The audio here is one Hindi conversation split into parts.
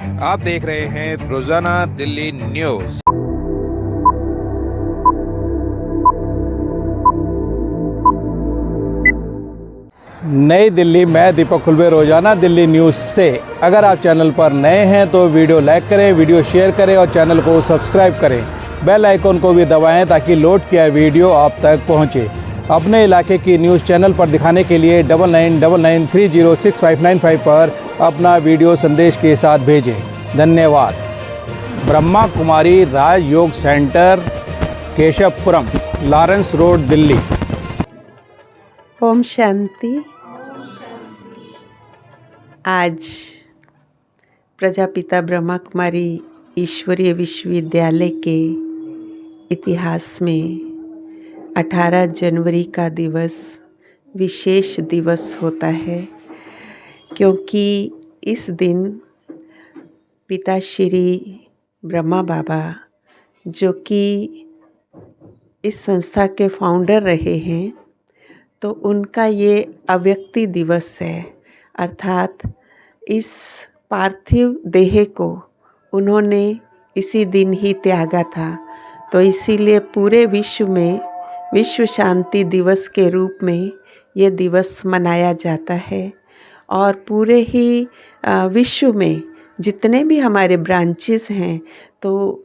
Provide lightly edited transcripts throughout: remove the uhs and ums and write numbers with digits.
आप देख रहे हैं रोजाना दिल्ली न्यूज। नई दिल्ली, मैं दीपक खुलबे, रोजाना दिल्ली न्यूज़ से। अगर आप चैनल पर नए हैं तो वीडियो लाइक करें, वीडियो शेयर करें और चैनल को सब्सक्राइब करें। बेल आइकन को भी दबाएं ताकि लोड किया वीडियो आप तक पहुंचे। अपने इलाके की न्यूज़ चैनल पर दिखाने के लिए 9999306595 पर अपना वीडियो संदेश के साथ भेजें। धन्यवाद। Brahma Kumari Raj Yoga centre, Keshavpuram, Lawrence road, Delhi. ओम शांति। आज प्रजापिता ब्रह्मा कुमारी ईश्वरीय विश्वविद्यालय के इतिहास में 18 जनवरी का दिवस विशेष दिवस होता है, क्योंकि इस दिन पिता श्री ब्रह्मा बाबा, जो कि इस संस्था के फाउंडर रहे हैं, तो उनका ये अव्यक्ति दिवस है। अर्थात इस पार्थिव देह को उन्होंने इसी दिन ही त्यागा था। तो इसीलिए पूरे विश्व में विश्व शांति दिवस के रूप में ये दिवस मनाया जाता है। और पूरे ही विश्व में जितने भी हमारे ब्रांचेस हैं, तो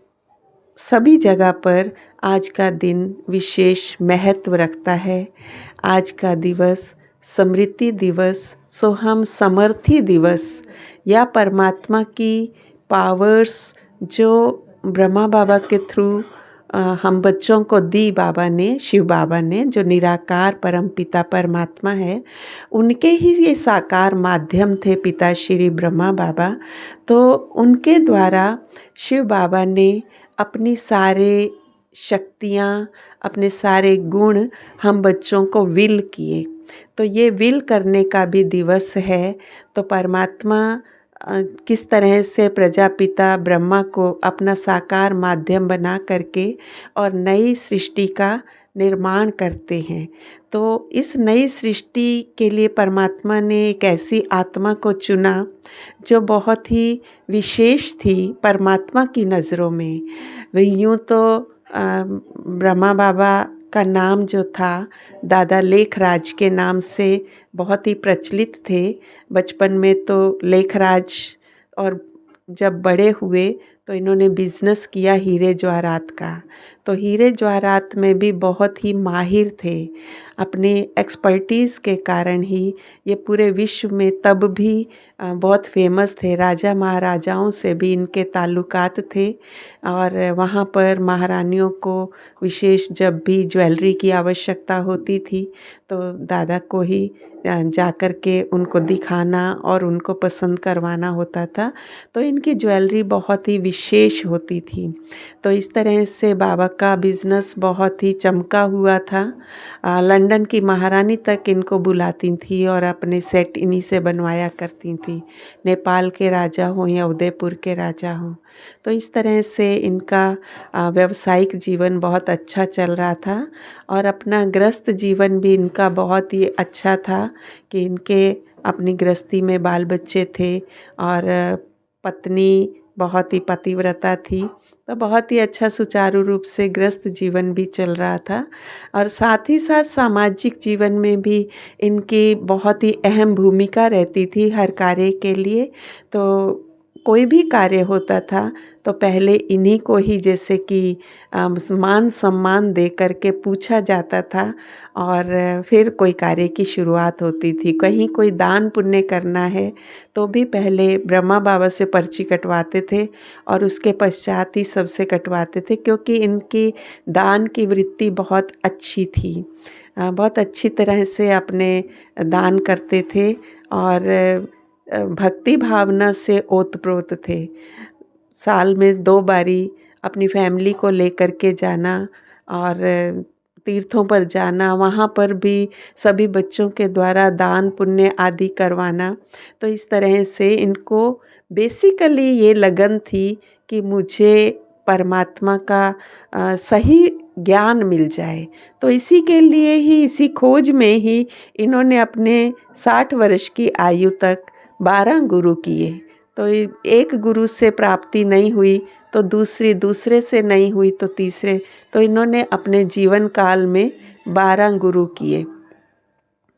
सभी जगह पर आज का दिन विशेष महत्व रखता है। आज का दिवस स्मृति दिवस, सोहम समर्थी दिवस, या परमात्मा की पावर्स जो ब्रह्मा बाबा के थ्रू हम बच्चों को दी बाबा ने, शिव बाबा ने, जो निराकार परमपिता परमात्मा है, उनके ही ये साकार माध्यम थे पिता श्री ब्रह्मा बाबा। तो उनके द्वारा शिव बाबा ने अपनी सारे शक्तियाँ, अपने सारे गुण हम बच्चों को विल किए। तो ये विल करने का भी दिवस है। तो परमात्मा किस तरह से प्रजापिता ब्रह्मा को अपना साकार माध्यम बना करके और नई सृष्टि का निर्माण करते हैं। तो इस नई सृष्टि के लिए परमात्मा ने एक ऐसी आत्मा को चुना जो बहुत ही विशेष थी परमात्मा की नज़रों में। यूँ तो ब्रह्मा बाबा का नाम जो था दादा लेखराज के नाम से बहुत ही प्रचलित थे। बचपन में तो लेखराज, और जब बड़े हुए तो इन्होंने बिज़नेस किया हीरे जवाहरात का। तो हीरे जवाहरात में भी बहुत ही माहिर थे। अपने एक्सपर्टीज़ के कारण ही ये पूरे विश्व में तब भी बहुत फेमस थे। राजा महाराजाओं से भी इनके ताल्लुकात थे, और वहाँ पर महारानियों को विशेष जब भी ज्वेलरी की आवश्यकता होती थी तो दादा को ही जा कर के उनको दिखाना और उनको पसंद करवाना होता था। तो इनकी ज्वेलरी बहुत ही विशेष होती थी। तो इस तरह से बाबा का बिज़नेस बहुत ही चमका हुआ था। लंदन की महारानी तक इनको बुलाती थी और अपने सेट इन्हीं से बनवाया करती थी, नेपाल के राजा हों या उदयपुर के राजा हों। तो इस तरह से इनका व्यावसायिक जीवन बहुत अच्छा चल रहा था, और अपना गृहस्थ जीवन भी इनका बहुत ही अच्छा था कि इनके अपनी गृहस्थी में बाल बच्चे थे और पत्नी बहुत ही पतिव्रता थी। तो बहुत ही अच्छा सुचारू रूप से गृहस्थ जीवन भी चल रहा था, और साथ ही साथ सामाजिक जीवन में भी इनकी बहुत ही अहम भूमिका रहती थी हर कार्य के लिए। तो कोई भी कार्य होता था तो पहले इन्हीं को ही जैसे कि मान सम्मान दे करके पूछा जाता था, और फिर कोई कार्य की शुरुआत होती थी। कहीं कोई दान पुण्य करना है तो भी पहले ब्रह्मा बाबा से पर्ची कटवाते थे और उसके पश्चात ही सबसे कटवाते थे, क्योंकि इनकी दान की वृत्ति बहुत अच्छी थी। बहुत अच्छी तरह से अपने दान करते थे और भक्ति भावना से ओतप्रोत थे। साल में 2 बारी अपनी फैमिली को लेकर के जाना और तीर्थों पर जाना, वहाँ पर भी सभी बच्चों के द्वारा दान पुण्य आदि करवाना। तो इस तरह से इनको बेसिकली ये लगन थी कि मुझे परमात्मा का सही ज्ञान मिल जाए। तो इसी के लिए ही, इसी खोज में ही इन्होंने अपने 60 वर्ष की आयु तक 12 गुरु किए। तो एक गुरु से प्राप्ति नहीं हुई तो दूसरे से नहीं हुई तो तीसरे, तो इन्होंने अपने जीवन काल में 12 गुरु किए।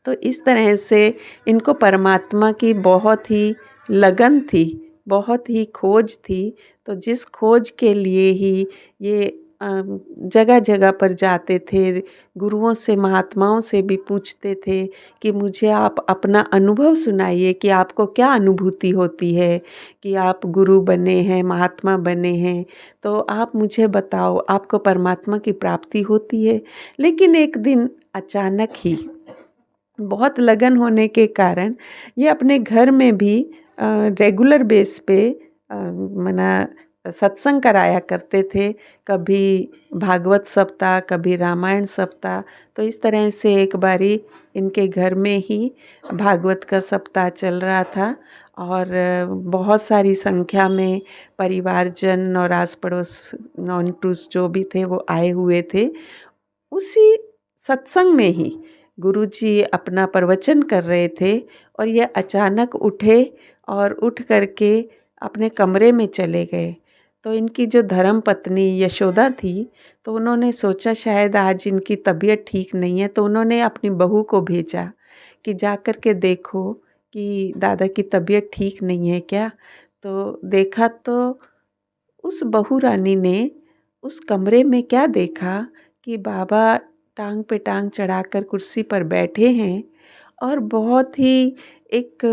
तो इस तरह से इनको परमात्मा की बहुत ही लगन थी, बहुत ही खोज थी। तो जिस खोज के लिए ही ये जगह जगह पर जाते थे, गुरुओं से, महात्माओं से भी पूछते थे कि मुझे आप अपना अनुभव सुनाइए कि आपको क्या अनुभूति होती है कि आप गुरु बने हैं, महात्मा बने हैं, तो आप मुझे बताओ, आपको परमात्मा की प्राप्ति होती है। लेकिन एक दिन अचानक ही बहुत लगन होने के कारण ये अपने घर में भी रेगुलर बेस पे मना सत्संग कराया करते थे। कभी भागवत सप्ताह, कभी रामायण सप्ताह। तो इस तरह से एक बारी इनके घर में ही भागवत का सप्ताह चल रहा था और बहुत सारी संख्या में परिवारजन और आस पड़ोस नॉन टूस जो भी थे वो आए हुए थे। उसी सत्संग में ही गुरुजी अपना प्रवचन कर रहे थे और ये अचानक उठे और उठ करके अपने कमरे में चले गए। तो इनकी जो धर्म पत्नी यशोदा थी, तो उन्होंने सोचा शायद आज इनकी तबीयत ठीक नहीं है, तो उन्होंने अपनी बहू को भेजा कि जा कर के देखो कि दादा की तबीयत ठीक नहीं है क्या। तो देखा तो उस बहू रानी ने उस कमरे में क्या देखा कि बाबा टांग पे टांग चढ़ाकर कुर्सी पर बैठे हैं और बहुत ही एक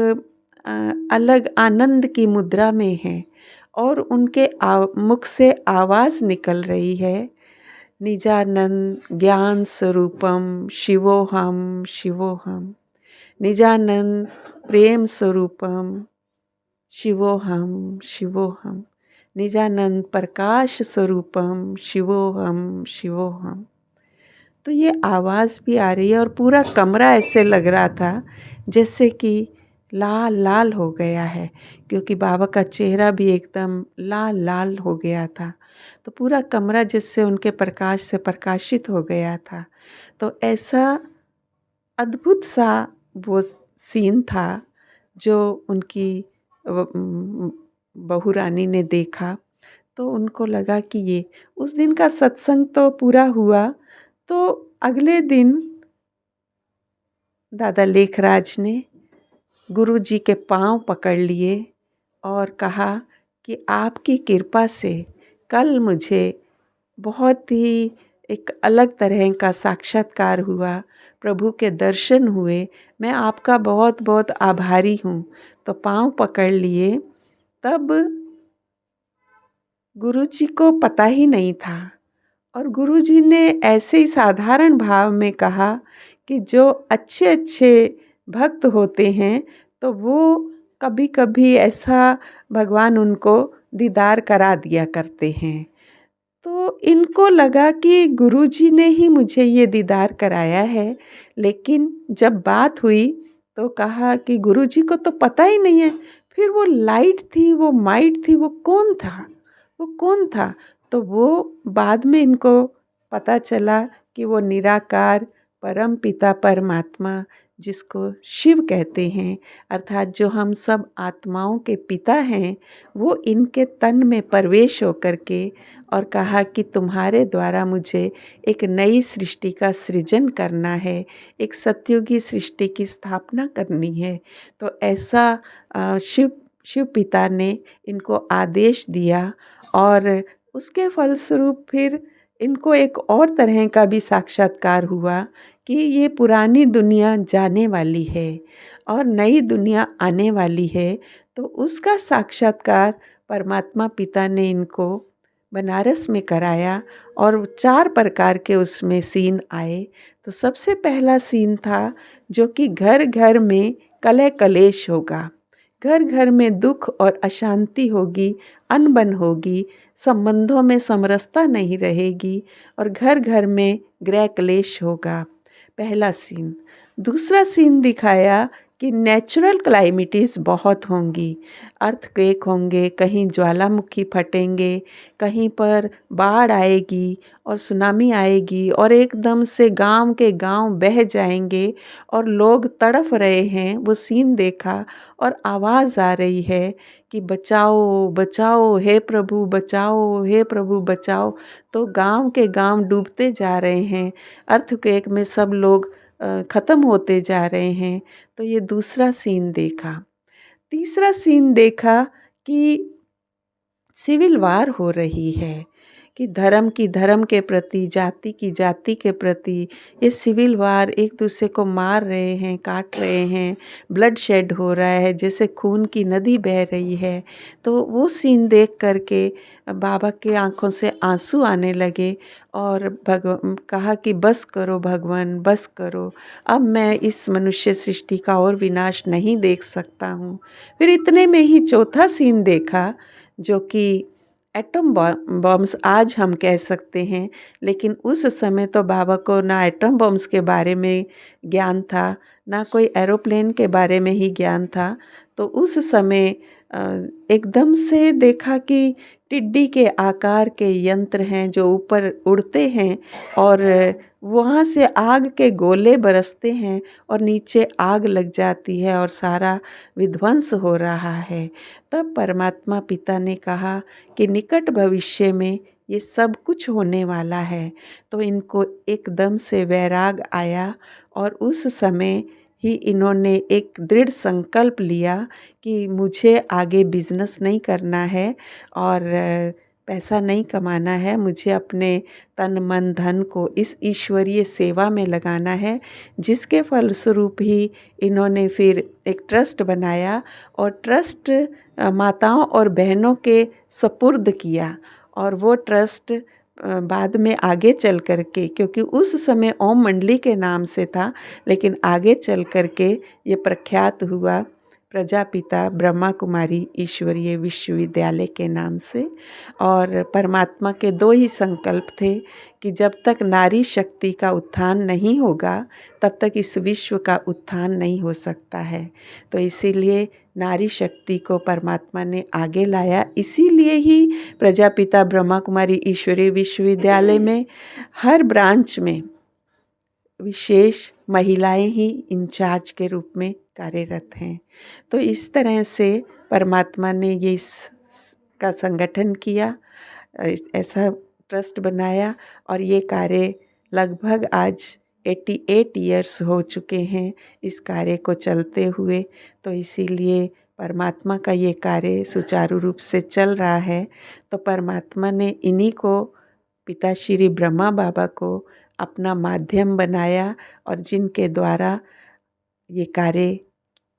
अलग आनंद की मुद्रा में हैं और उनके मुख से आवाज़ निकल रही है, निजानंद ज्ञान स्वरूपम शिवोहम शिवोहम, निजानंद प्रेम स्वरूपम शिवोहम शिवोहम, निजानंद प्रकाश स्वरूपम शिवोहम शिवोहम। तो ये आवाज़ भी आ रही है और पूरा कमरा ऐसे लग रहा था जैसे कि लाल लाल हो गया है, क्योंकि बाबा का चेहरा भी एकदम लाल लाल हो गया था। तो पूरा कमरा जिससे उनके प्रकाश से प्रकाशित हो गया था। तो ऐसा अद्भुत सा वो सीन था जो उनकी बहू रानी ने देखा। तो उनको लगा कि ये उस दिन का सत्संग तो पूरा हुआ। तो अगले दिन दादा लेखराज ने गुरुजी के पांव पकड़ लिए और कहा कि आपकी कृपा से कल मुझे बहुत ही एक अलग तरह का साक्षात्कार हुआ, प्रभु के दर्शन हुए, मैं आपका बहुत बहुत आभारी हूँ। तो पांव पकड़ लिए। तब गुरुजी को पता ही नहीं था और गुरुजी ने ऐसे ही साधारण भाव में कहा कि जो अच्छे अच्छे भक्त होते हैं तो वो कभी कभी ऐसा भगवान उनको दीदार करा दिया करते हैं। तो इनको लगा कि गुरुजी ने ही मुझे ये दीदार कराया है। लेकिन जब बात हुई तो कहा कि गुरुजी को तो पता ही नहीं है। फिर वो लाइट थी, वो माइट थी, वो कौन था, वो कौन था। तो वो बाद में इनको पता चला कि वो निराकार परम पिता परमात्मा, जिसको शिव कहते हैं, अर्थात जो हम सब आत्माओं के पिता हैं, वो इनके तन में प्रवेश होकर के और कहा कि तुम्हारे द्वारा मुझे एक नई सृष्टि का सृजन करना है, एक सतयुगी सृष्टि की स्थापना करनी है। तो ऐसा शिव पिता ने इनको आदेश दिया और उसके फलस्वरूप फिर इनको एक और तरह का भी साक्षात्कार हुआ कि ये पुरानी दुनिया जाने वाली है और नई दुनिया आने वाली है। तो उसका साक्षात्कार परमात्मा पिता ने इनको बनारस में कराया और 4 प्रकार के उसमें सीन आए। तो सबसे पहला सीन था जो कि घर घर में कलह कलेश होगा, घर घर में दुख और अशांति होगी, अनबन होगी, संबंधों में समरसता नहीं रहेगी और घर घर में गृह क्लेश होगा। पहला सीन। दूसरा सीन दिखाया कि नेचुरल क्लाइमिटीज़ बहुत होंगी, अर्थक्वेक होंगे, कहीं ज्वालामुखी फटेंगे, कहीं पर बाढ़ आएगी और सुनामी आएगी और एकदम से गांव के गांव बह जाएंगे और लोग तड़फ रहे हैं। वो सीन देखा और आवाज़ आ रही है कि बचाओ बचाओ हे प्रभु बचाओ, हे प्रभु बचाओ। तो गांव के गांव डूबते जा रहे हैं, अर्थक्वेक में सब लोग ख़त्म होते जा रहे हैं। तो ये दूसरा सीन देखा। तीसरा सीन देखा कि सिविल वार हो रही है, कि धर्म की धर्म के प्रति, जाति की जाति के प्रति ये सिविल वार एक दूसरे को मार रहे हैं, काट रहे हैं, ब्लड शेड हो रहा है, जैसे खून की नदी बह रही है। तो वो सीन देख करके बाबा के आँखों से आंसू आने लगे और कहा कि बस करो भगवान, बस करो, अब मैं इस मनुष्य सृष्टि का और विनाश नहीं देख सकता हूँ। फिर इतने में ही चौथा सीन देखा, जो कि एटम बॉम्ब्स आज हम कह सकते हैं, लेकिन उस समय तो बाबा को ना एटम बॉम्ब्स के बारे में ज्ञान था, ना कोई एरोप्लेन के बारे में ही ज्ञान था। तो उस समय एकदम से देखा कि टिड्डी के आकार के यंत्र हैं जो ऊपर उड़ते हैं और वहाँ से आग के गोले बरसते हैं और नीचे आग लग जाती है और सारा विध्वंस हो रहा है। तब परमात्मा पिता ने कहा कि निकट भविष्य में ये सब कुछ होने वाला है। तो इनको एकदम से वैराग आया और उस समय ही इन्होंने एक दृढ़ संकल्प लिया कि मुझे आगे बिजनेस नहीं करना है और पैसा नहीं कमाना है, मुझे अपने तन मन धन को इस ईश्वरीय सेवा में लगाना है। जिसके फलस्वरूप ही इन्होंने फिर एक ट्रस्ट बनाया और ट्रस्ट माताओं और बहनों के सपुर्द किया। और वो ट्रस्ट बाद में आगे चल कर के, क्योंकि उस समय ओम मंडली के नाम से था, लेकिन आगे चल कर के ये प्रख्यात हुआ प्रजापिता ब्रह्मा कुमारी ईश्वरीय विश्वविद्यालय के नाम से। और परमात्मा के दो ही संकल्प थे कि जब तक नारी शक्ति का उत्थान नहीं होगा तब तक इस विश्व का उत्थान नहीं हो सकता है। तो इसीलिए नारी शक्ति को परमात्मा ने आगे लाया। इसीलिए ही प्रजापिता ब्रह्मा कुमारी ईश्वरीय विश्वविद्यालय में हर ब्रांच में विशेष महिलाएं ही इंचार्ज के रूप में कार्यरत हैं। तो इस तरह से परमात्मा ने ये का संगठन किया, ऐसा ट्रस्ट बनाया और ये कार्य लगभग आज 88 ईयर्स हो चुके हैं इस कार्य को चलते हुए। तो इसीलिए परमात्मा का ये कार्य सुचारू रूप से चल रहा है। तो परमात्मा ने इन्हीं को, पिता श्री ब्रह्मा बाबा को अपना माध्यम बनाया और जिनके द्वारा ये कार्य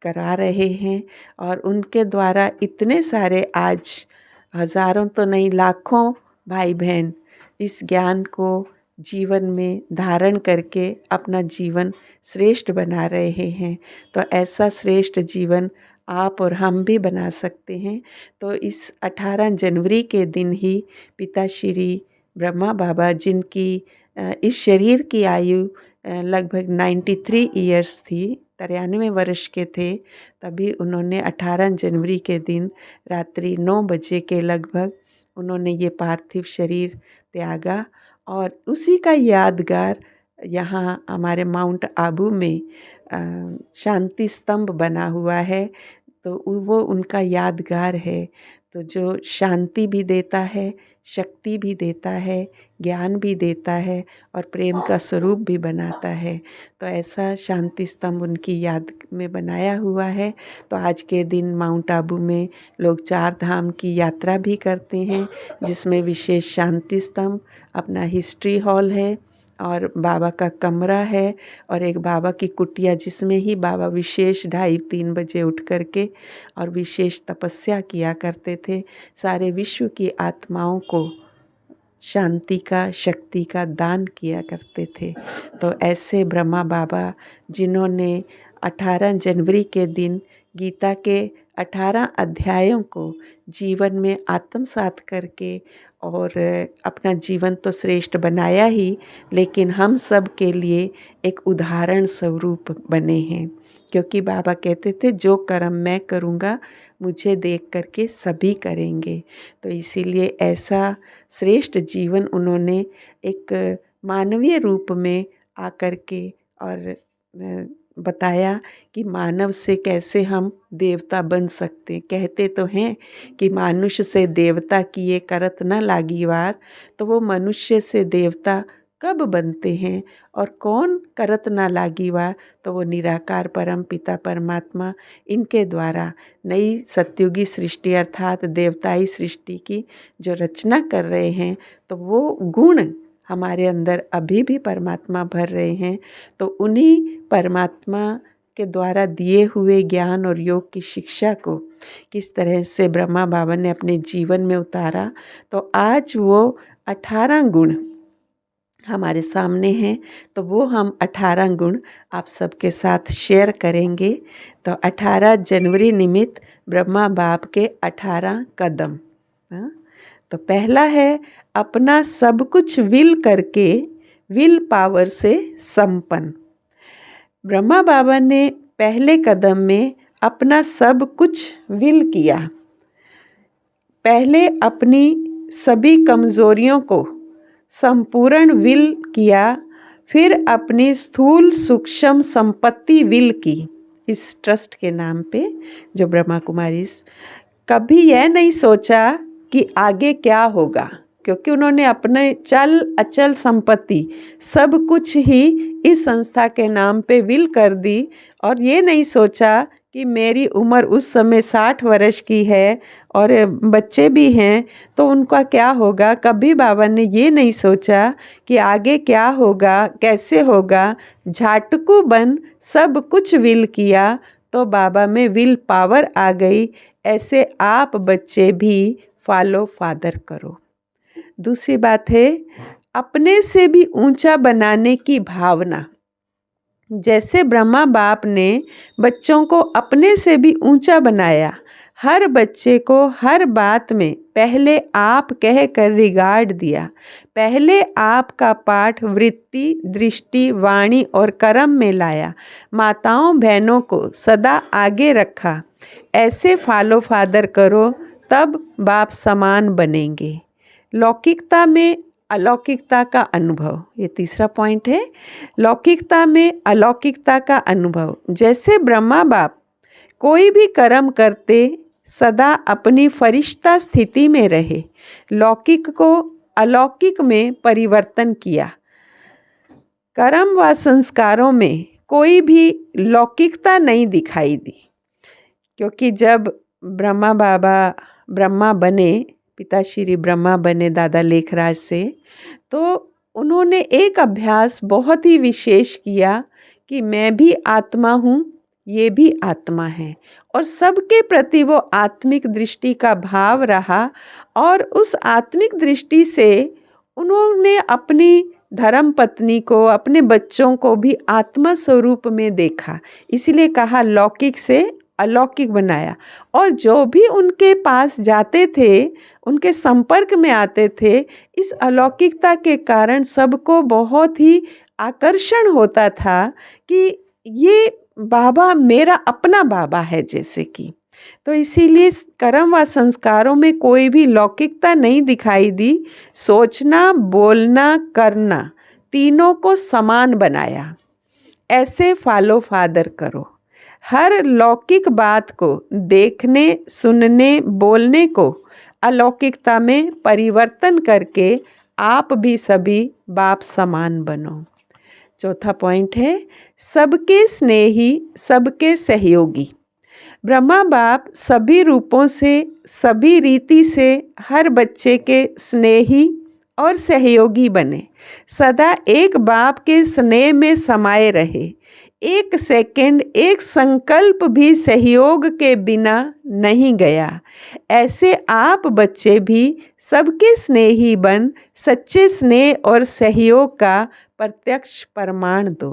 करा रहे हैं। और उनके द्वारा इतने सारे आज हज़ारों तो नहीं लाखों भाई बहन इस ज्ञान को जीवन में धारण करके अपना जीवन श्रेष्ठ बना रहे हैं। तो ऐसा श्रेष्ठ जीवन आप और हम भी बना सकते हैं। तो इस 18 जनवरी के दिन ही पिता श्री ब्रह्मा बाबा, जिनकी इस शरीर की आयु लगभग 93 ईयर्स थी, 93 वर्ष के थे, तभी उन्होंने 18 जनवरी के दिन रात्रि 9 बजे के लगभग उन्होंने ये पार्थिव शरीर त्यागा। और उसी का यादगार यहाँ हमारे माउंट आबू में शांति स्तंभ बना हुआ है। तो वो उनका यादगार है। तो जो शांति भी देता है, शक्ति भी देता है, ज्ञान भी देता है और प्रेम का स्वरूप भी बनाता है। तो ऐसा शांति स्तंभ उनकी याद में बनाया हुआ है। तो आज के दिन माउंट आबू में लोग 4 धाम की यात्रा भी करते हैं, जिसमें विशेष शांति स्तंभ, अपना हिस्ट्री हॉल है और बाबा का कमरा है और एक बाबा की कुटिया, जिसमें ही बाबा विशेष 2:30-3 बजे उठ कर के और विशेष तपस्या किया करते थे। सारे विश्व की आत्माओं को शांति का, शक्ति का दान किया करते थे। तो ऐसे ब्रह्मा बाबा, जिन्होंने 18 जनवरी के दिन गीता के 18 अध्यायों को जीवन में आत्मसात करके और अपना जीवन तो श्रेष्ठ बनाया ही, लेकिन हम सब के लिए एक उदाहरण स्वरूप बने हैं। क्योंकि बाबा कहते थे जो कर्म मैं करूँगा मुझे देख करके सभी करेंगे। तो इसीलिए ऐसा श्रेष्ठ जीवन उन्होंने एक मानवीय रूप में आकर के और बताया कि मानव से कैसे हम देवता बन सकते। कहते तो हैं कि मनुष्य से देवता किए करत न लागी वार, तो वो मनुष्य से देवता कब बनते हैं और कौन करत ना लागी वार, तो वो निराकार परम पिता परमात्मा इनके द्वारा नई सत्युगी सृष्टि अर्थात देवताई सृष्टि की जो रचना कर रहे हैं, तो वो गुण हमारे अंदर अभी भी परमात्मा भर रहे हैं। तो उन्हीं परमात्मा के द्वारा दिए हुए ज्ञान और योग की शिक्षा को किस तरह से ब्रह्मा बाबा ने अपने जीवन में उतारा, तो आज वो 18 गुण हमारे सामने हैं। तो वो हम 18 गुण आप सबके साथ शेयर करेंगे। तो 18 जनवरी निमित्त ब्रह्मा बाप के 18 कदम। तो पहला है अपना सब कुछ विल करके विल पावर से संपन्न। ब्रह्मा बाबा ने पहले कदम में अपना सब कुछ विल किया। पहले अपनी सभी कमज़ोरियों को संपूर्ण विल किया, फिर अपनी स्थूल सूक्ष्म संपत्ति विल की। इस ट्रस्ट के नाम पे जो ब्रह्मा कुमारी कभी यह नहीं सोचा कि आगे क्या होगा, क्योंकि उन्होंने अपने चल अचल संपत्ति सब कुछ ही इस संस्था के नाम पे विल कर दी और ये नहीं सोचा कि मेरी उम्र उस समय 60 वर्ष की है और बच्चे भी हैं तो उनका क्या होगा। कभी बाबा ने ये नहीं सोचा कि आगे क्या होगा, कैसे होगा। झाटकू बन सब कुछ विल किया तो बाबा में विल पावर आ गई। ऐसे आप बच्चे भी फॉलो फादर करो। दूसरी बात है अपने से भी ऊंचा बनाने की भावना। जैसे ब्रह्मा बाप ने बच्चों को अपने से भी ऊंचा बनाया, हर बच्चे को हर बात में पहले आप कह कर रिगार्ड दिया। पहले आपका पाठ वृत्ति दृष्टि वाणी और कर्म में लाया। माताओं बहनों को सदा आगे रखा। ऐसे फॉलो फादर करो तब बाप समान बनेंगे। लौकिकता में अलौकिकता का अनुभव, ये तीसरा पॉइंट है। लौकिकता में अलौकिकता का अनुभव। जैसे ब्रह्मा बाप कोई भी कर्म करते सदा अपनी फरिश्ता स्थिति में रहे, लौकिक को अलौकिक में परिवर्तन किया। कर्म व संस्कारों में कोई भी लौकिकता नहीं दिखाई दी, क्योंकि जब ब्रह्मा बाबा ब्रह्मा बने, पिता श्री ब्रह्मा बने दादा लेखराज से, तो उन्होंने एक अभ्यास बहुत ही विशेष किया कि मैं भी आत्मा हूँ, ये भी आत्मा है, और सबके प्रति वो आत्मिक दृष्टि का भाव रहा। और उस आत्मिक दृष्टि से उन्होंने अपनी धर्म पत्नी को, अपने बच्चों को भी आत्मा स्वरूप में देखा। इसीलिए कहा लौकिक से अलौकिक बनाया। और जो भी उनके पास जाते थे, उनके संपर्क में आते थे, इस अलौकिकता के कारण सबको बहुत ही आकर्षण होता था कि ये बाबा मेरा अपना बाबा है जैसे कि। तो इसीलिए कर्म व संस्कारों में कोई भी लौकिकता नहीं दिखाई दी। सोचना बोलना करना तीनों को समान बनाया। ऐसे फॉलो फादर करो। हर लौकिक बात को देखने सुनने बोलने को अलौकिकता में परिवर्तन करके आप भी सभी बाप समान बनो। चौथा पॉइंट है सबके स्नेही सबके सहयोगी। ब्रह्मा बाप सभी रूपों से सभी रीति से हर बच्चे के स्नेही और सहयोगी बने। सदा एक बाप के स्नेह में समाये रहे। एक सेकंड एक संकल्प भी सहयोग के बिना नहीं गया। ऐसे आप बच्चे भी सबके स्नेही बन सच्चे स्नेह और सहयोग का प्रत्यक्ष प्रमाण दो।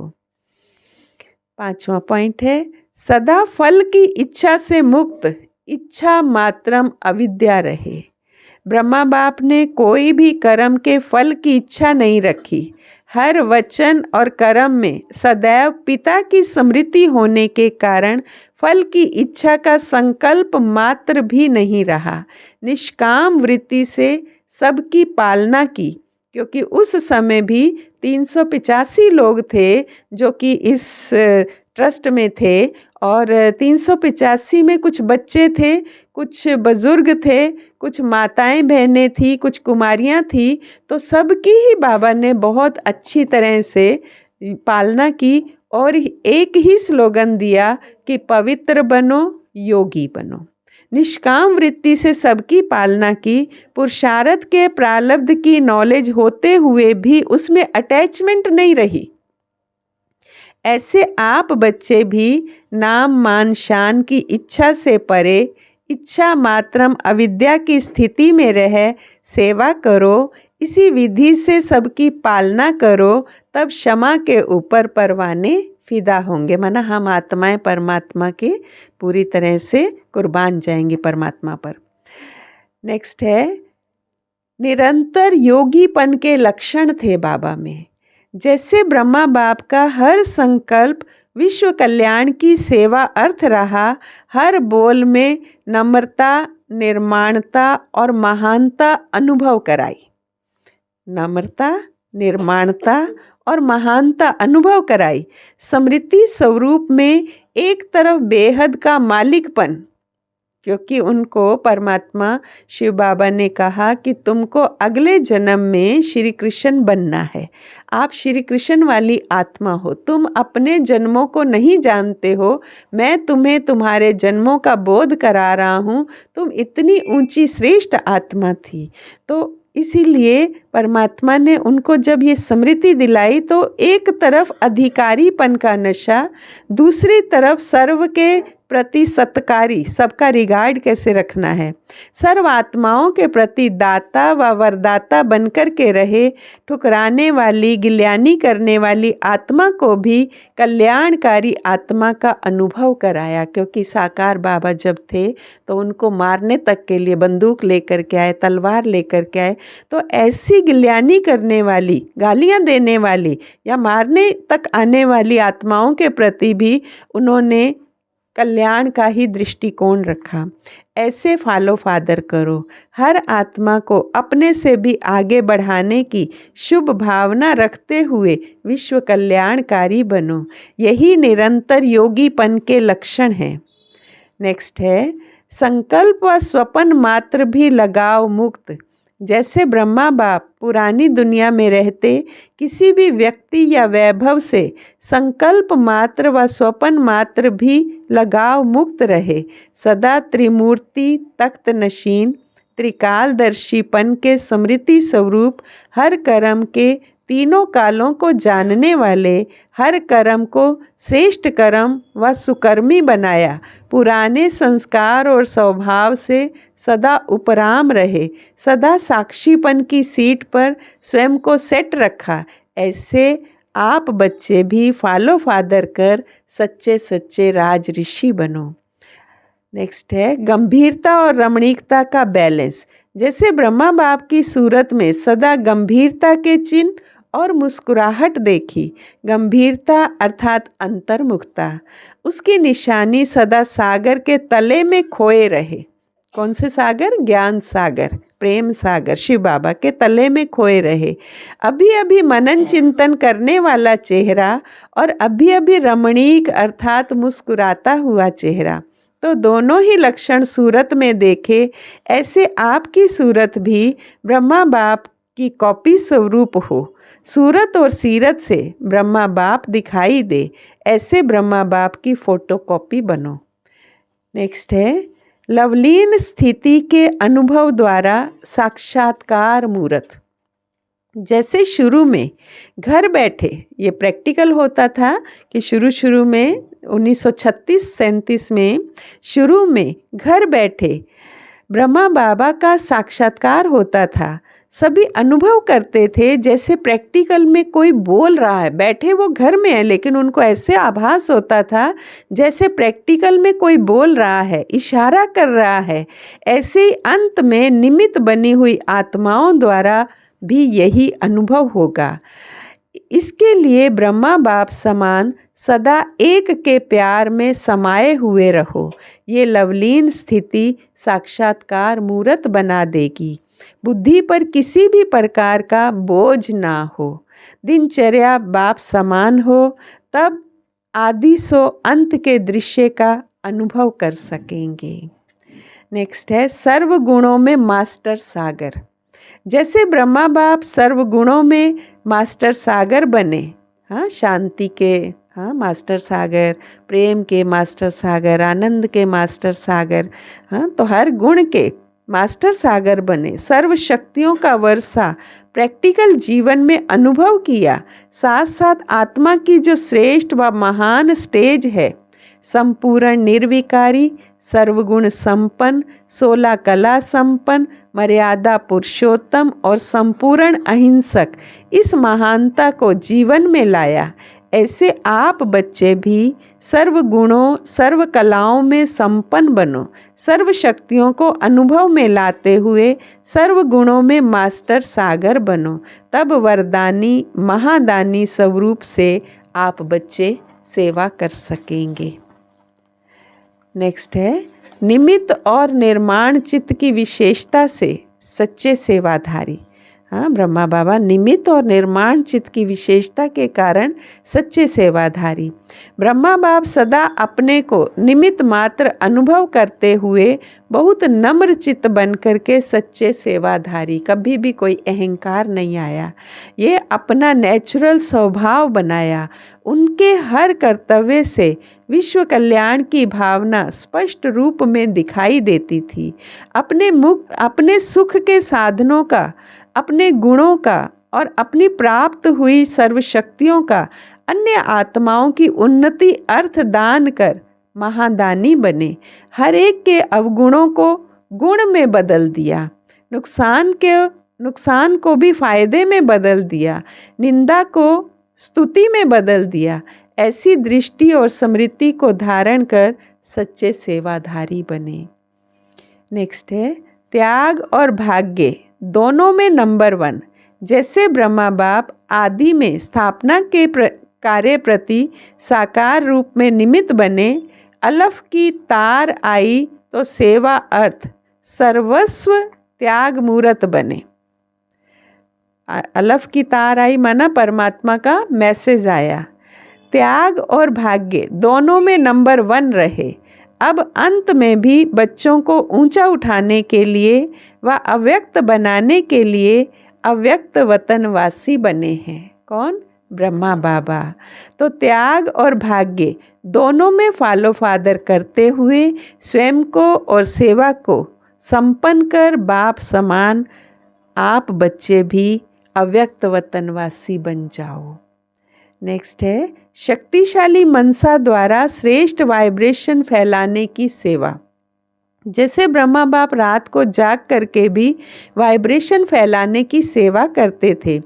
पांचवा पॉइंट है सदा फल की इच्छा से मुक्त, इच्छा मात्रम अविद्या रहे। ब्रह्मा बाप ने कोई भी कर्म के फल की इच्छा नहीं रखी। हर वचन और कर्म में सदैव पिता की स्मृति होने के कारण फल की इच्छा का संकल्प मात्र भी नहीं रहा। निष्काम वृत्ति से सबकी पालना की, क्योंकि उस समय भी 385 लोग थे जो कि इस ट्रस्ट में थे, और 385 में कुछ बच्चे थे, कुछ बुजुर्ग थे, कुछ माताएं बहनें थी, कुछ कुमारियां थी। तो सबकी ही बाबा ने बहुत अच्छी तरह से पालना की और एक ही स्लोगन दिया कि पवित्र बनो, योगी बनो। निष्काम वृत्ति से सबकी पालना की। पुरुषार्थ के प्रारब्ध की नॉलेज होते हुए भी उसमें अटैचमेंट नहीं रही। ऐसे आप बच्चे भी नाम मान शान की इच्छा से परे, इच्छा मात्रम अविद्या की स्थिति में रह सेवा करो। इसी विधि से सबकी पालना करो, तब क्षमा के ऊपर परवाने फिदा होंगे। माना हम आत्माएं परमात्मा के पूरी तरह से कुर्बान जाएंगे परमात्मा पर। नेक्स्ट है, निरंतर योगीपन के लक्षण थे बाबा में। जैसे ब्रह्मा बाप का हर संकल्प विश्व कल्याण की सेवा अर्थ रहा, हर बोल में नम्रता, निर्माणता और महानता अनुभव कराई। नम्रता, निर्माणता और महानता अनुभव कराई। स्मृति स्वरूप में एक तरफ बेहद का मालिकपन, क्योंकि उनको परमात्मा शिव बाबा ने कहा कि तुमको अगले जन्म में श्री कृष्ण बनना है। आप श्री कृष्ण वाली आत्मा हो, तुम अपने जन्मों को नहीं जानते हो, मैं तुम्हें तुम्हारे जन्मों का बोध करा रहा हूँ। तुम इतनी ऊंची श्रेष्ठ आत्मा थी। तो इसीलिए परमात्मा ने उनको जब ये स्मृति दिलाई तो एक तरफ अधिकारीपन का नशा, दूसरी तरफ सर्व के प्रति सत्कारी, सबका रिगार्ड कैसे रखना है, सर्व आत्माओं के प्रति दाता व वरदाता बनकर के रहे। ठुकराने वाली, गिल्यानी करने वाली आत्मा को भी कल्याणकारी आत्मा का अनुभव कराया। क्योंकि साकार बाबा जब थे तो उनको मारने तक के लिए बंदूक लेकर के आए, तलवार लेकर के आए। तो ऐसी गिल्यानी करने वाली, गालियां देने वाली या मारने तक आने वाली आत्माओं के प्रति भी उन्होंने कल्याण का ही दृष्टिकोण रखा। ऐसे फॉलो फादर करो। हर आत्मा को अपने से भी आगे बढ़ाने की शुभ भावना रखते हुए विश्व कल्याणकारी बनो। यही निरंतर योगीपन के लक्षण हैं। नेक्स्ट है, संकल्प व स्वप्न मात्र भी लगाव मुक्त। जैसे ब्रह्मा बाप पुरानी दुनिया में रहते किसी भी व्यक्ति या वैभव से संकल्प मात्र व स्वप्न मात्र भी लगाव मुक्त रहे, सदा त्रिमूर्ति तख्त नशीन त्रिकालदर्शीपन के स्मृति स्वरूप हर कर्म के तीनों कालों को जानने वाले, हर कर्म को श्रेष्ठ कर्म व सुकर्मी बनाया। पुराने संस्कार और स्वभाव से सदा उपराम रहे, सदा साक्षीपन की सीट पर स्वयं को सेट रखा। ऐसे आप बच्चे भी फॉलो फादर कर सच्चे सच्चे राज ऋषि बनो। नेक्स्ट है, गंभीरता और रमणीकता का बैलेंस। जैसे ब्रह्मा बाप की सूरत में सदा गंभीरता के चिन्ह और मुस्कुराहट देखी। गंभीरता अर्थात अंतर्मुखता, उसकी निशानी सदा सागर के तले में खोए रहे। कौन से सागर? ज्ञान सागर, प्रेम सागर, शिव बाबा के तले में खोए रहे। अभी अभी मनन चिंतन करने वाला चेहरा और अभी अभी रमणीक अर्थात मुस्कुराता हुआ चेहरा, तो दोनों ही लक्षण सूरत में देखे। ऐसे आपकी सूरत भी ब्रह्मा बाप की कॉपी स्वरूप हो। सूरत और सीरत से ब्रह्मा बाप दिखाई दे, ऐसे ब्रह्मा बाप की फोटोकॉपी बनो। नेक्स्ट है, लवलीन स्थिति के अनुभव द्वारा साक्षात्कार मूर्त। जैसे शुरू में घर बैठे, ये प्रैक्टिकल होता था कि शुरू में 1936-37 में शुरू में घर बैठे ब्रह्मा बाबा का साक्षात्कार होता था। सभी अनुभव करते थे जैसे प्रैक्टिकल में कोई बोल रहा है। बैठे वो घर में है लेकिन उनको ऐसे आभास होता था जैसे प्रैक्टिकल में कोई बोल रहा है, इशारा कर रहा है। ऐसे ही अंत में निमित्त बनी हुई आत्माओं द्वारा भी यही अनुभव होगा। इसके लिए ब्रह्मा बाप समान सदा एक के प्यार में समाये हुए रहो। ये लवलीन स्थिति साक्षात्कार मूर्त बना देगी। बुद्धि पर किसी भी प्रकार का बोझ ना हो। दिनचर्या बाप समान हो, तब आदि सो अंत के दृश्य का अनुभव कर सकेंगे। नेक्स्ट है सर्व गुणों में मास्टर सागर। जैसे ब्रह्मा बाप सर्व गुणों में मास्टर सागर बने, शांति के मास्टर सागर, प्रेम के मास्टर सागर, आनंद के मास्टर सागर, तो हर गुण के मास्टर सागर बने। सर्व शक्तियों का वर्षा प्रैक्टिकल जीवन में अनुभव किया। साथ साथ आत्मा की जो श्रेष्ठ व महान स्टेज है, संपूर्ण निर्विकारी, सर्वगुण संपन्न, 16 कला संपन्न, मर्यादा पुरुषोत्तम और संपूर्ण अहिंसक, इस महानता को जीवन में लाया। ऐसे आप बच्चे भी सर्व गुणों सर्व कलाओं में संपन्न बनो। सर्व शक्तियों को अनुभव में लाते हुए सर्व गुणों में मास्टर सागर बनो। तब वरदानी महादानी स्वरूप से आप बच्चे सेवा कर सकेंगे। नेक्स्ट है निमित्त और निर्माण चित्त की विशेषता से सच्चे सेवाधारी। ब्रह्मा बाबा निमित्त और निर्माण चित्त की विशेषता के कारण सच्चे सेवाधारी। ब्रह्मा बाप सदा अपने को निमित्त मात्र अनुभव करते हुए बहुत नम्र चित्त बन करके सच्चे सेवाधारी, कभी भी कोई अहंकार नहीं आया। ये अपना नेचुरल स्वभाव बनाया। उनके हर कर्तव्य से विश्व कल्याण की भावना स्पष्ट रूप में दिखाई देती थी। अपने सुख के साधनों का, अपने गुणों का और अपनी प्राप्त हुई सर्वशक्तियों का अन्य आत्माओं की उन्नति अर्थ दान कर महादानी बने। हर एक के अवगुणों को गुण में बदल दिया, नुकसान को भी फायदे में बदल दिया, निंदा को स्तुति में बदल दिया। ऐसी दृष्टि और स्मृति को धारण कर सच्चे सेवाधारी बने। नेक्स्ट है त्याग और भाग्य दोनों में नंबर 1। जैसे ब्रह्मा बाप आदि में स्थापना के कार्य प्रति साकार रूप में निमित्त बने, अलफ की तार आई तो सेवा अर्थ सर्वस्व त्याग मूर्त बने। अलफ की तार आई माना परमात्मा का मैसेज आया। त्याग और भाग्य दोनों में नंबर 1 रहे। अब अंत में भी बच्चों को ऊंचा उठाने के लिए व अव्यक्त बनाने के लिए अव्यक्त वतनवासी बने हैं। कौन? ब्रह्मा बाबा। तो त्याग और भाग्य दोनों में फॉलो फादर करते हुए स्वयं को और सेवा को संपन्न कर बाप समान आप बच्चे भी अव्यक्त वतनवासी बन जाओ। नेक्स्ट है शक्तिशाली मनसा द्वारा श्रेष्ठ वाइब्रेशन फैलाने की सेवा। जैसे ब्रह्मा बाप रात को जाग करके भी वाइब्रेशन फैलाने की सेवा करते थे।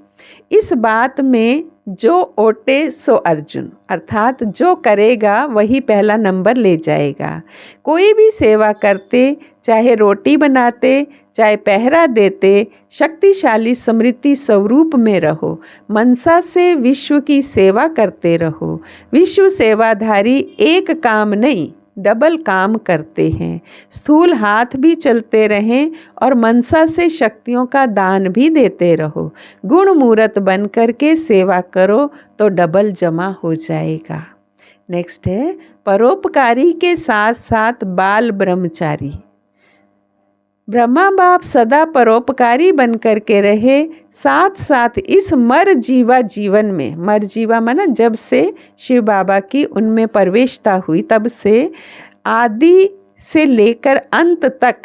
इस बात में जो ओटे सो अर्जुन, अर्थात जो करेगा वही पहला नंबर ले जाएगा। कोई भी सेवा करते, चाहे रोटी बनाते, चाहे पहरा देते, शक्तिशाली स्मृति स्वरूप में रहो। मनसा से विश्व की सेवा करते रहो। विश्व सेवाधारी एक काम नहीं डबल काम करते हैं। स्थूल हाथ भी चलते रहें और मनसा से शक्तियों का दान भी देते रहो। गुण मूर्त बन करके सेवा करो तो डबल जमा हो जाएगा। नेक्स्ट है परोपकारी के साथ साथ बाल ब्रह्मचारी। ब्रह्मा बाप सदा परोपकारी बन करके रहे, साथ साथ इस मर जीवा जीवन में, मर जीवा माना जब से शिव बाबा की उनमें प्रवेशता हुई तब से आदि से लेकर अंत तक,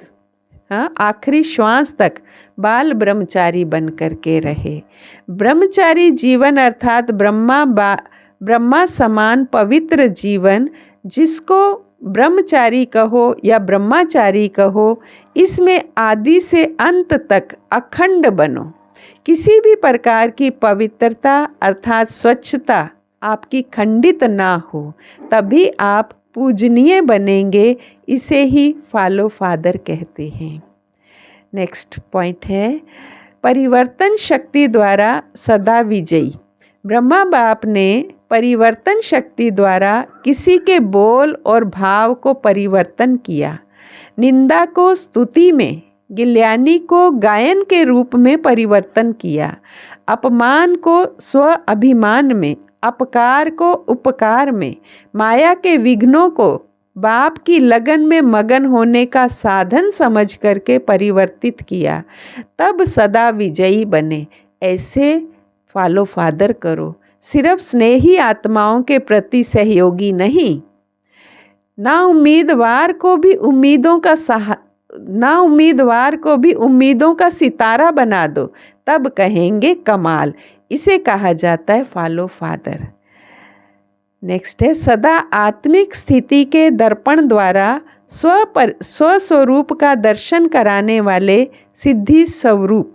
आखिरी श्वास तक बाल ब्रह्मचारी बन करके रहे। ब्रह्मचारी जीवन अर्थात ब्रह्मा समान पवित्र जीवन, जिसको ब्रह्मचारी कहो या ब्रह्मचारी कहो, इसमें आदि से अंत तक अखंड बनो। किसी भी प्रकार की पवित्रता अर्थात स्वच्छता आपकी खंडित ना हो, तभी आप पूजनीय बनेंगे। इसे ही फॉलो फादर कहते हैं। नेक्स्ट पॉइंट है परिवर्तन शक्ति द्वारा सदा विजयी। ब्रह्मा बाप ने परिवर्तन शक्ति द्वारा किसी के बोल और भाव को परिवर्तन किया। निंदा को स्तुति में, गिल्यानी को गायन के रूप में परिवर्तन किया। अपमान को स्व अभिमान में, अपकार को उपकार में, माया के विघ्नों को बाप की लगन में मगन होने का साधन समझ करके परिवर्तित किया। तब सदा विजयी बने। ऐसे फॉलो फादर करो। सिर्फ स्नेही आत्माओं के प्रति सहयोगी नहीं, ना उम्मीदवार को भी उम्मीदों का सितारा बना दो, तब कहेंगे कमाल। इसे कहा जाता है फॉलो फादर। नेक्स्ट है सदा आत्मिक स्थिति के दर्पण द्वारा स्वस्वरूप का दर्शन कराने वाले सिद्धि स्वरूप।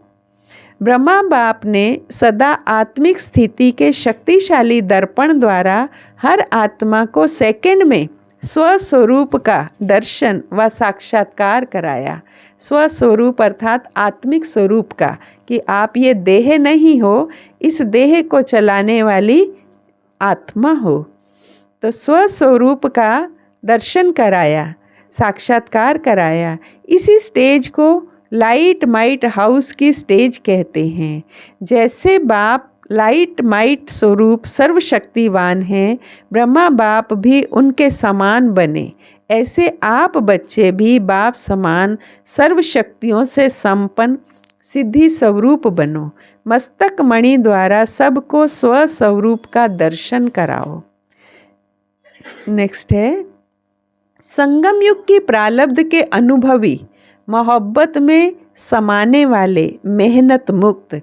ब्रह्मा बाप ने सदा आत्मिक स्थिति के शक्तिशाली दर्पण द्वारा हर आत्मा को सेकंड में स्वस्वरूप का दर्शन व साक्षात्कार कराया। स्वस्वरूप अर्थात आत्मिक स्वरूप का, कि आप ये देह नहीं हो, इस देह को चलाने वाली आत्मा हो। तो स्वस्वरूप का दर्शन कराया, साक्षात्कार कराया। इसी स्टेज को लाइट माइट हाउस की स्टेज कहते हैं। जैसे बाप लाइट माइट स्वरूप सर्वशक्तिवान हैं, ब्रह्मा बाप भी उनके समान बने। ऐसे आप बच्चे भी बाप समान सर्वशक्तियों से संपन्न सिद्धि स्वरूप बनो। मस्तक मणि द्वारा सबको स्वस्वरूप का दर्शन कराओ। नेक्स्ट है संगम युग की प्रारब्ध के अनुभवी, मोहब्बत में समाने वाले, मेहनत मुक्त।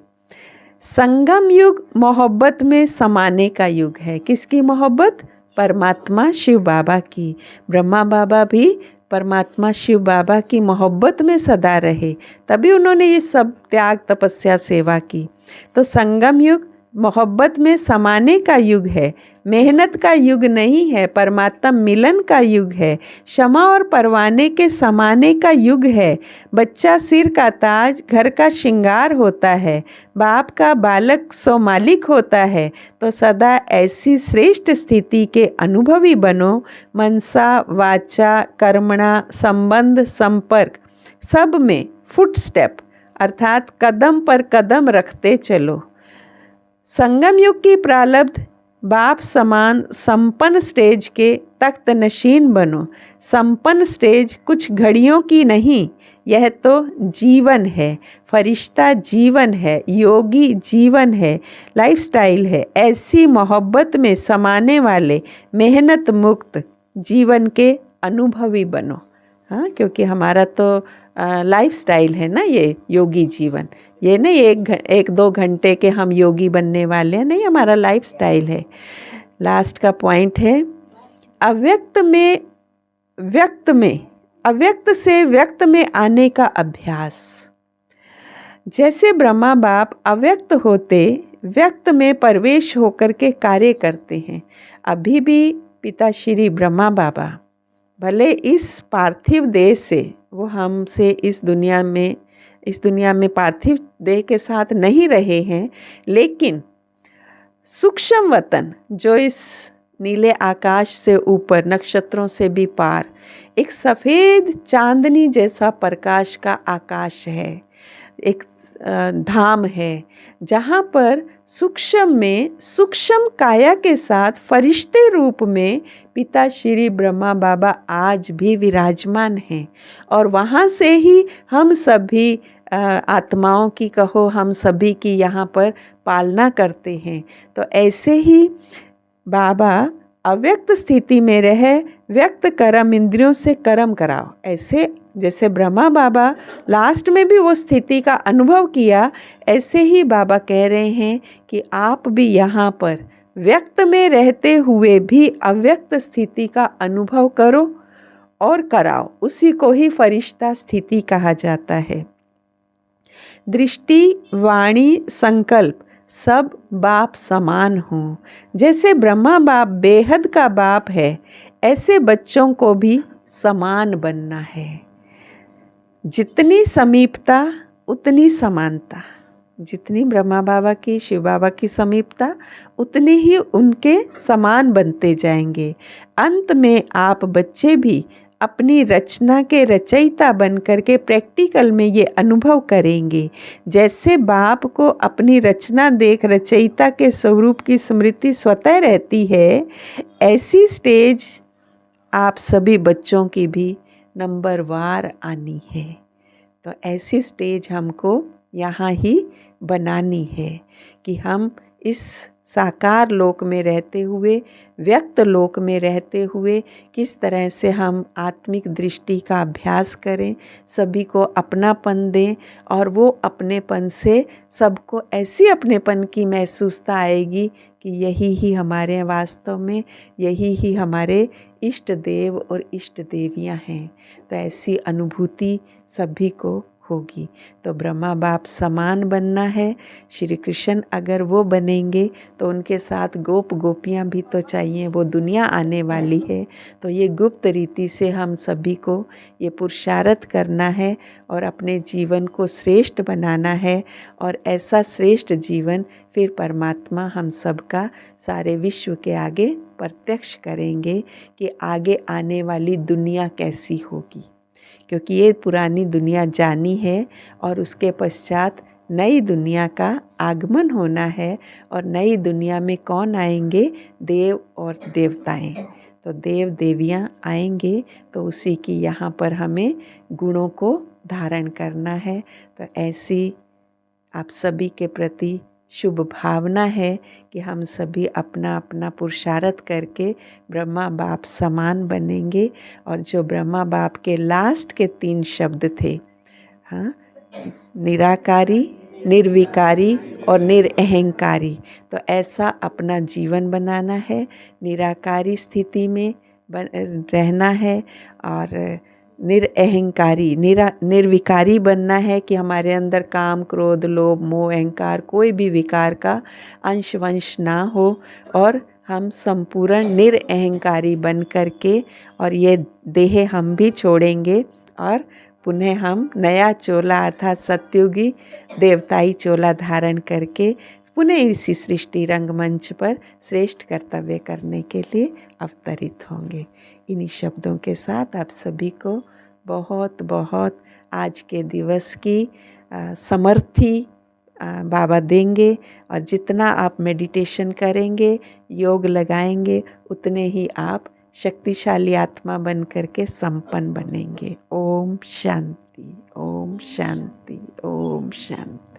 संगम युग मोहब्बत में समाने का युग है। किसकी मोहब्बत? परमात्मा शिव बाबा की। ब्रह्मा बाबा भी परमात्मा शिव बाबा की मोहब्बत में सदा रहे, तभी उन्होंने ये सब त्याग तपस्या सेवा की। तो संगम युग मोहब्बत में समाने का युग है, मेहनत का युग नहीं है, परमात्मा मिलन का युग है, क्षमा और परवाने के समाने का युग है। बच्चा सिर का ताज, घर का श्रृंगार होता है, बाप का बालक सो मालिक होता है। तो सदा ऐसी श्रेष्ठ स्थिति के अनुभवी बनो। मनसा वाचा कर्मणा संबंध संपर्क सब में फुटस्टेप अर्थात कदम पर कदम रखते चलो। संगम युग की प्रारब्ध बाप समान संपन्न स्टेज के तख्त नशीन बनो। संपन्न स्टेज कुछ घड़ियों की नहीं, यह तो जीवन है, फरिश्ता जीवन है, योगी जीवन है, लाइफस्टाइल है। ऐसी मोहब्बत में समाने वाले मेहनत मुक्त जीवन के अनुभवी बनो। हाँ, क्योंकि हमारा तो लाइफस्टाइल है ना ये योगी जीवन। ये नहीं एक दो घंटे के हम योगी बनने वाले हैं, नहीं, हमारा लाइफस्टाइल है। लास्ट का पॉइंट है अव्यक्त से व्यक्त में आने का अभ्यास। जैसे ब्रह्मा बाप अव्यक्त होते व्यक्त में प्रवेश होकर के कार्य करते हैं, अभी भी पिता श्री ब्रह्मा बाबा भले इस पार्थिव देह से वो हमसे इस दुनिया में पार्थिव देह के साथ नहीं रहे हैं, लेकिन सूक्ष्म वतन जो इस नीले आकाश से ऊपर नक्षत्रों से भी पार एक सफ़ेद चांदनी जैसा प्रकाश का आकाश है, एक धाम है, जहाँ पर सूक्ष्म काया के साथ फरिश्ते रूप में पिता श्री ब्रह्मा बाबा आज भी विराजमान हैं। और वहाँ से ही हम सभी आत्माओं की कहो, हम सभी की यहाँ पर पालना करते हैं। तो ऐसे ही बाबा अव्यक्त स्थिति में रहे, व्यक्त कर्म इंद्रियों से कर्म कराओ। ऐसे जैसे ब्रह्मा बाबा लास्ट में भी वो स्थिति का अनुभव किया, ऐसे ही बाबा कह रहे हैं कि आप भी यहाँ पर व्यक्त में रहते हुए भी अव्यक्त स्थिति का अनुभव करो और कराओ, उसी को ही फरिश्ता स्थिति कहा जाता है। दृष्टि, वाणी, संकल्प सब बाप समान हों। जैसे ब्रह्मा बाप बेहद का बाप है, ऐसे बच्चों को भी समान बनना है। जितनी समीपता उतनी समानता। जितनी ब्रह्मा बाबा की, शिव बाबा की समीपता, उतने ही उनके समान बनते जाएंगे। अंत में आप बच्चे भी अपनी रचना के रचयिता बन कर के प्रैक्टिकल में ये अनुभव करेंगे। जैसे बाप को अपनी रचना देख रचयिता के स्वरूप की स्मृति स्वतः रहती है, ऐसी स्टेज आप सभी बच्चों की भी नंबर वार आनी है। तो ऐसी स्टेज हमको यहाँ ही बनानी है कि हम इस साकार लोक में रहते हुए, व्यक्त लोक में रहते हुए किस तरह से हम आत्मिक दृष्टि का अभ्यास करें, सभी को अपनापन दें और वो अपनेपन से सबको ऐसी अपनेपन की महसूसता आएगी कि यही ही हमारे वास्तव में, यही ही हमारे इष्ट देव और इष्ट देवियाँ हैं। तो ऐसी अनुभूति सभी को होगी। तो ब्रह्मा बाप समान बनना है। श्री कृष्ण अगर वो बनेंगे तो उनके साथ गोप गोपियाँ भी तो चाहिए, वो दुनिया आने वाली है। तो ये गुप्त रीति से हम सभी को ये पुरुषार्थ करना है और अपने जीवन को श्रेष्ठ बनाना है। और ऐसा श्रेष्ठ जीवन फिर परमात्मा हम सबका सारे विश्व के आगे प्रत्यक्ष करेंगे कि आगे आने वाली दुनिया कैसी होगी, क्योंकि ये पुरानी दुनिया जानी है और उसके पश्चात नई दुनिया का आगमन होना है। और नई दुनिया में कौन आएंगे? देव और देवताएं। तो देव देवियाँ आएंगे, तो उसी की यहाँ पर हमें गुणों को धारण करना है। तो ऐसी आप सभी के प्रति शुभ भावना है कि हम सभी अपना अपना पुरुषार्थ करके ब्रह्मा बाप समान बनेंगे। और जो ब्रह्मा बाप के लास्ट के 3 शब्द थे, हाँ, निराकारी, निर्विकारी और निरअहंकारी, तो ऐसा अपना जीवन बनाना है। निराकारी स्थिति में रहना है और निरअहंकारी, निर्विकारी बनना है कि हमारे अंदर काम, क्रोध, लोभ, मोह, अहंकार कोई भी विकार का अंश वंश ना हो और हम संपूर्ण निरअहंकारी बन करके और ये देह हम भी छोड़ेंगे और पुनः हम नया चोला अर्थात सत्युगी देवताई चोला धारण करके पुनः इसी सृष्टि रंगमंच पर श्रेष्ठ कर्तव्य करने के लिए अवतरित होंगे। इन्हीं शब्दों के साथ आप सभी को बहुत बहुत आज के दिवस की समर्थी बाबा देंगे। और जितना आप मेडिटेशन करेंगे, योग लगाएंगे, उतने ही आप शक्तिशाली आत्मा बन करके संपन्न बनेंगे। ओम शांति, ओम शांति, ओम शांति।